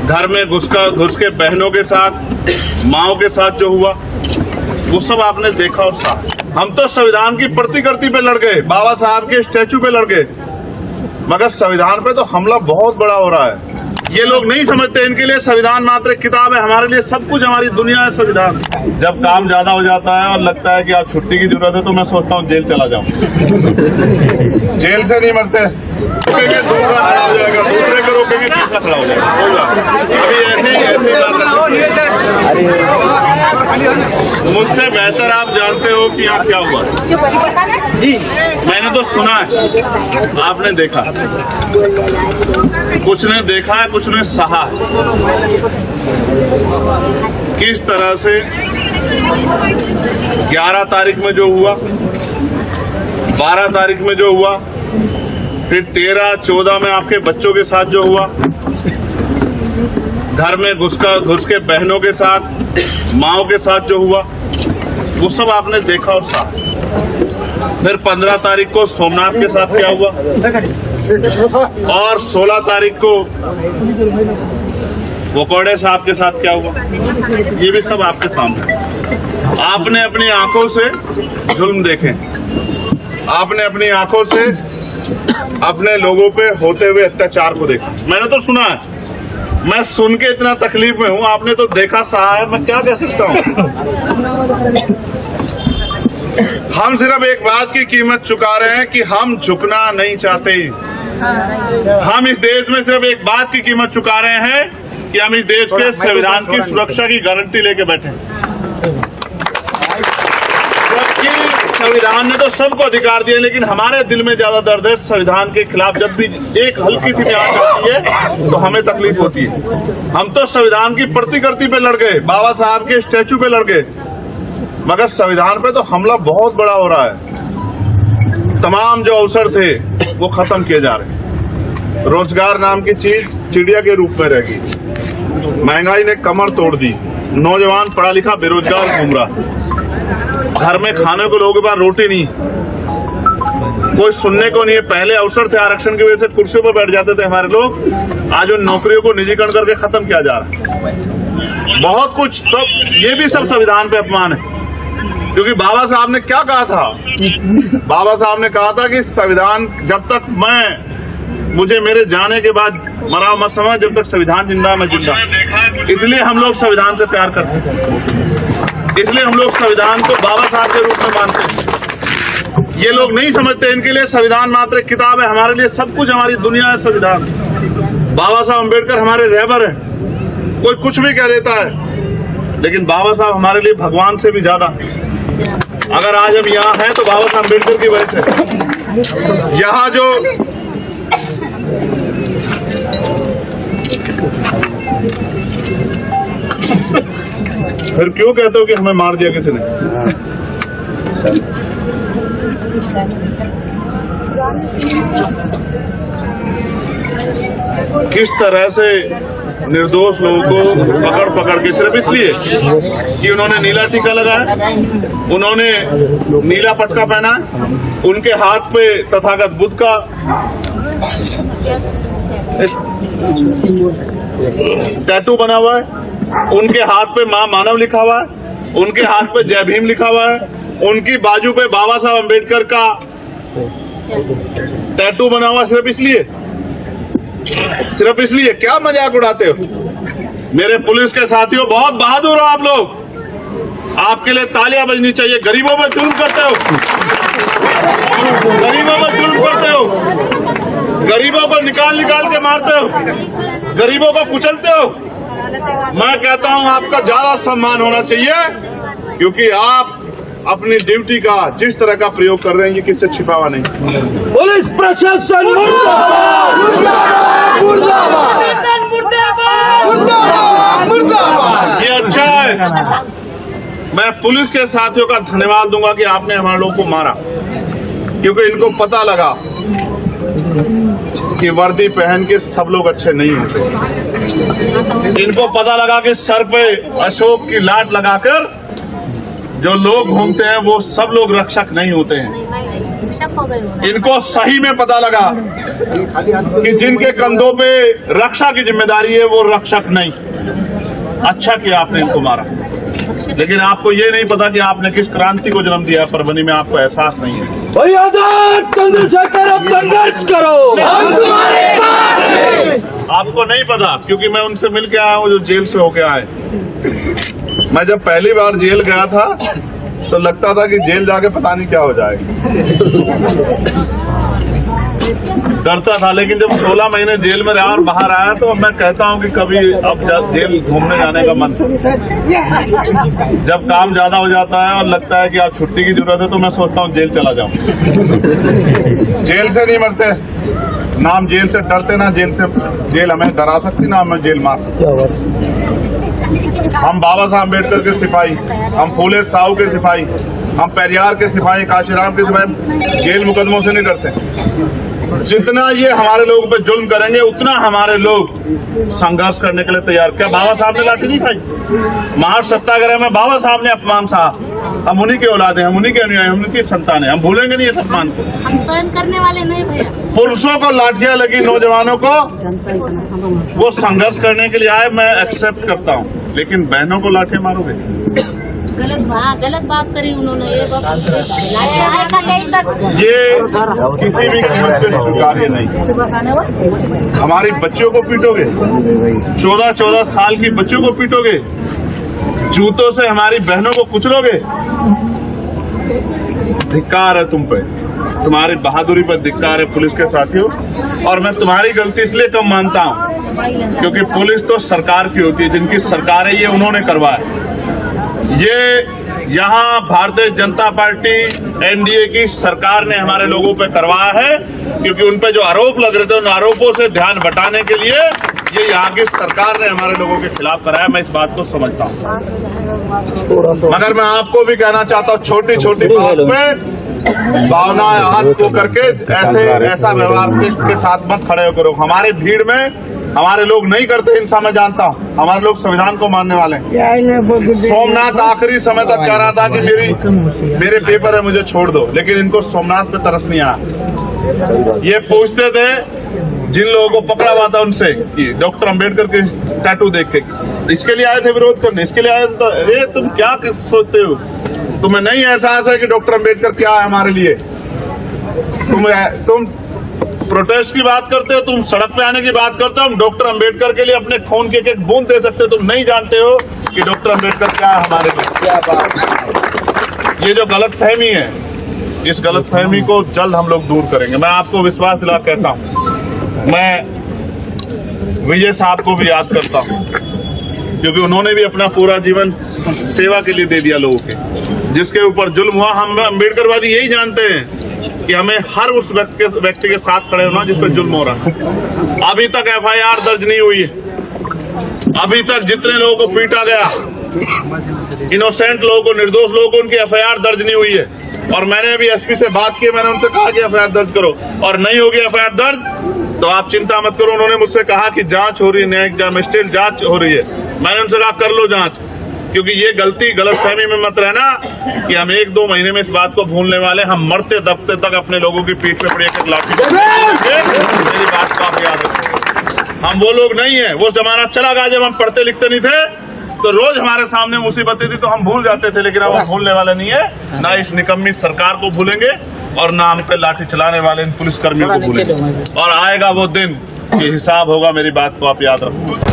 घर में घुस के बहनों के साथ, माओ के साथ जो हुआ वो सब आपने देखा और साथ। हम तो संविधान की प्रतिकृति पे लड़ गए, बाबा साहब के स्टैचू पे लड़ गए, मगर संविधान पे तो हमला बहुत बड़ा हो रहा है। ये लोग नहीं समझते, इनके लिए संविधान मात्र एक किताब है, हमारे लिए सब कुछ, हमारी दुनिया है संविधान। जब काम ज्यादा हो जाता है और लगता है कि आप छुट्टी की जरूरत है तो मैं सोचता हूँ जेल चला जाऊँ। जेल से नहीं मरते, रोकेंगे दूसरा खड़ा हो जाएगा, दूसरे को रोकेंगे तीसरा खड़ा हो जाएगा, होगा। अभी ऐसे मुझसे बेहतर आप जानते हो कि यहाँ क्या हुआ जी। मैंने तो सुना है, आपने देखा, कुछ ने देखा है, कुछ ने सहा है किस तरह से 11 तारीख में जो हुआ, 12 तारीख में जो हुआ, फिर 13, 14 में आपके बच्चों के साथ जो हुआ, घर में घुस के बहनों के साथ, माओ के साथ जो हुआ वो सब आपने देखा और सहा। फिर 15 तारीख को सोमनाथ के साथ क्या हुआ और 16 तारीख को वकोड़े साहब के साथ क्या हुआ, ये भी सब आपके सामने। आपने अपनी आंखों से जुल्म देखे, आपने अपनी आंखों से अपने लोगों पे होते हुए अत्याचार को देखा। मैंने तो सुना है, मैं सुन के इतना तकलीफ में हूँ, आपने तो देखा सहा है, मैं क्या कह सकता हूँ। हम सिर्फ एक बात की कीमत चुका रहे हैं कि हम झुकना नहीं चाहते। हम इस देश में सिर्फ एक बात की कीमत चुका रहे हैं कि हम इस देश के संविधान की सुरक्षा की गारंटी लेके बैठे। संविधान ने तो सबको अधिकार दिए, लेकिन हमारे दिल में ज्यादा दर्द है संविधान के खिलाफ। जब भी एक हल्की सी भी आंच आती है तो हमें तकलीफ होती है। हम तो संविधान की प्रतिकृति पे लड़ गए, बाबा साहब के स्टैचू पे लड़ गए, मगर संविधान पे तो हमला बहुत बड़ा हो रहा है। तमाम जो अवसर थे वो खत्म किए जा रहे। रोजगार नाम की चीज चिड़िया के रूप में रह गई। महंगाई ने कमर तोड़ दी, नौजवान पढ़ा लिखा बेरोजगार घूम रहा, घर में खाने को लोगों के पास रोटी नहीं, कोई सुनने को नहीं है। पहले अवसर थे, आरक्षण की वजह से कुर्सियों पर बैठ जाते थे हमारे लोग, आज उन नौकरियों को निजीकरण करके खत्म किया जा रहा है। बहुत कुछ, सब ये भी सब संविधान पे अपमान है, क्योंकि बाबा साहब ने क्या कहा था? बाबा साहब ने कहा था कि संविधान जब तक मुझे मेरे जाने के बाद मरा मत समझ, जब तक संविधान जिंदा मैं जिंदा। इसलिए हम लोग संविधान से प्यार करते हैं, इसलिए हम लोग संविधान को बाबा साहब के रूप में मानते हैं। ये लोग नहीं समझते, इनके लिए संविधान मात्र एक किताब है, हमारे लिए सब कुछ, हमारी दुनिया है संविधान। बाबा साहब अम्बेडकर हमारे रहबर हैं। कोई कुछ भी कह देता है, लेकिन बाबा साहब हमारे लिए भगवान से भी ज्यादा। अगर आज हम यहाँ हैं तो बाबा साहब अम्बेडकर की वजह से। यहाँ जो फिर क्यों कहते हो कि हमें मार दिया किसी ने? किस तरह से निर्दोष लोगों को पकड़ के, सिर्फ इसलिए कि उन्होंने नीला टीका लगाया, उन्होंने नीला पटका पहना, उनके हाथ पे तथागत बुद्ध का टैटू बना हुआ है, उनके हाथ पे मां मानव लिखा हुआ है, उनके हाथ पे जय भीम लिखा हुआ है, उनकी बाजू पे बाबा साहब अम्बेडकर का टैटू बना हुआ, सिर्फ इसलिए क्या मजाक उड़ाते हो? मेरे पुलिस के साथियों, बहुत बहादुर हो आप लोग, आपके लिए तालियां बजनी चाहिए। गरीबों पर जुल्म करते हो, गरीबों पर जुल्म करते हो, गरीबों को निकाल के मारते हो, गरीबों को कुचलते हो। मैं कहता हूं आपका ज्यादा सम्मान होना चाहिए, क्योंकि आप अपनी ड्यूटी का जिस तरह का प्रयोग कर रहे हैं ये किससे छिपा हुआ नहीं। पुलिस प्रशासन मुर्दाबाद, मुर्दाबाद, मुर्दाबाद, मुर्दाबाद। ये अच्छा है, मैं पुलिस के साथियों का धन्यवाद दूंगा कि आपने हमारे लोगों को मारा, क्योंकि इनको पता लगा कि वर्दी पहन के सब लोग अच्छे नहीं होते। इनको पता लगा कि सर पे अशोक की लाट लगाकर जो लोग घूमते हैं वो सब लोग रक्षक नहीं होते हैं। इनको सही में पता लगा कि जिनके कंधों पे रक्षा की जिम्मेदारी है वो रक्षक नहीं। अच्छा किया आपने इनको मारा, लेकिन आपको ये नहीं पता कि आपने किस क्रांति को जन्म दिया। परभनी में आपको एहसास नहीं है। भाई आजाद चंद्रशेखर अब संघर्ष करो, हम तुम्हारे साथ हैं। आपको नहीं पता क्योंकि मैं उनसे मिल के आया हूँ जो जेल से होके आए। मैं जब पहली बार जेल गया था तो लगता था कि जेल जाके पता नहीं क्या हो जाएगा, डरता था। लेकिन जब 16 महीने जेल में रहा और बाहर आया तो मैं कहता हूँ कि कभी अब जेल घूमने जाने का मन। जब काम ज्यादा हो जाता है और लगता है कि आप छुट्टी की जरूरत है तो मैं सोचता हूँ जेल चला जाऊँ। जेल से नहीं मरते, ना हम जेल से डरते, ना जेल हमें डरा सकती, ना हमें जेल मार सकती। हम बाबा साहब अम्बेडकर के सिपाही, हम फूले साहू के सिपाही, हम पेरियार के सिपाही, काशीराम के सिपाही जेल मुकदमों से नहीं डरते। जितना ये हमारे लोगों पे जुल्म करेंगे उतना हमारे लोग संघर्ष करने के लिए तैयार। क्या बाबा साहब ने लाठी नहीं खाई? महाराष्ट्र सत्याग्रह में बाबा साहब ने अपमान सहा। हम उन्हीं के औलाद हैं, हम उन्हीं के अनुयायी, हम उनकी संतान है। हम भूलेंगे नहीं इस अपमान को। हम सहन करने वाले नहीं भैया। पुरुषों को लाठियां लगी, नौजवानों को, वो संघर्ष करने के लिए आए, मैं एक्सेप्ट करता हूँ। लेकिन बहनों को लाठियां मारोगे? गलत बात करी उन्होंने। ये किसी भी कीमत पे स्वीकार्य नहीं। हमारी बच्चियों को पीटोगे, 14-14 साल की बच्चियों को पीटोगे, जूतों से हमारी बहनों को कुचलोगे। धिक्कार है तुम पे, तुम्हारी बहादुरी पर धिक्कार है पुलिस के साथियों। और मैं तुम्हारी गलती इसलिए कम मानता हूँ क्योंकि पुलिस तो सरकार की होती है, जिनकी सरकार है ये उन्होंने करवाया। ये यहाँ भारतीय जनता पार्टी एनडीए की सरकार ने हमारे लोगों पे करवाया है, क्योंकि उन पे जो आरोप लग रहे थे उन आरोपों से ध्यान बटाने के लिए ये यहाँ की सरकार ने हमारे लोगों के खिलाफ कराया। मैं इस बात को समझता हूँ, मगर मैं आपको भी कहना चाहता हूँ, छोटी छोटी बात पे भावनाएं हाथ को करके ऐसा व्यवहार के साथ मत खड़े करो। हमारे भीड़ में हमारे लोग नहीं करते हिंसा, मैं जानता हूँ। हमारे लोग संविधान को मानने वाले हैं। सोमनाथ आखिरी समय तक कह रहा था कि मेरे पेपर है, मुझे छोड़ दो, लेकिन इनको सोमनाथ पे तरस नहीं आया। ये पूछते थे जिन लोगों को पकड़ा हुआ था उनसे कि डॉक्टर अंबेडकर के टैटू देख के, इसके लिए आए थे विरोध करने, इसके लिए आए तो अरे तुम क्या सोचते हो? तुम्हें नहीं एहसास है कि डॉक्टर अंबेडकर क्या है हमारे लिए? तुम प्रोटेस्ट की बात करते हो, तुम सड़क पे आने की बात करते हो। हम डॉक्टर अंबेडकर के लिए अपने खून के एक बूंद दे सकते हो। तुम नहीं जानते हो कि डॉक्टर अंबेडकर क्या है हमारे लिए। ये जो गलतफहमी है, इस गलतफहमी को जल्द हम लोग दूर करेंगे। मैं आपको विश्वास दिला कहता हूँ, मैं विजय साहब को भी याद करता हूँ क्योंकि उन्होंने भी अपना पूरा जीवन सेवा के लिए दे दिया लोगों के। जिसके ऊपर जुल्म हुआ, हम अम्बेडकरवादी यही जानते हैं कि हमें हर उस व्यक्ति के साथ खड़े होना जिस पर जुल्म हो रहा है। अभी तक एफआईआर दर्ज नहीं हुई है। अभी तक जितने लोगों को पीटा गया, इनोसेंट लोगों को, निर्दोष लोगों को, उनकी एफआईआर दर्ज नहीं हुई है। और मैंने अभी एसपी से बात की, मैंने उनसे कहा कि एफआईआर दर्ज करो, और नहीं होगी एफआईआर दर्ज तो आप चिंता मत करो। उन्होंने मुझसे कहा कि जांच हो रही है, न्यायिक मजिस्ट्रेट जांच हो रही है। मैंने उनसे कहा कर लो जांच, क्योंकि ये गलतफहमी में मत रहना कि हम 1-2 महीने में इस बात को भूलने वाले। हम मरते दबते तक अपने लोगों की पीठ पे पड़ी एक लाठी। मेरी बात को आप याद रखें, हम वो लोग नहीं है। वो जमाना चला गया जब हम पढ़ते लिखते नहीं थे तो रोज हमारे सामने मुसीबतें थी तो हम भूल जाते थे, लेकिन अब हम भूलने वाले नहीं है। ना इस निकम्मी सरकार को भूलेंगे और ना हम पे लाठी चलाने वाले इन पुलिसकर्मियों को भूलेंगे। और आएगा वो दिन कि हिसाब होगा। मेरी बात को आप याद रखो।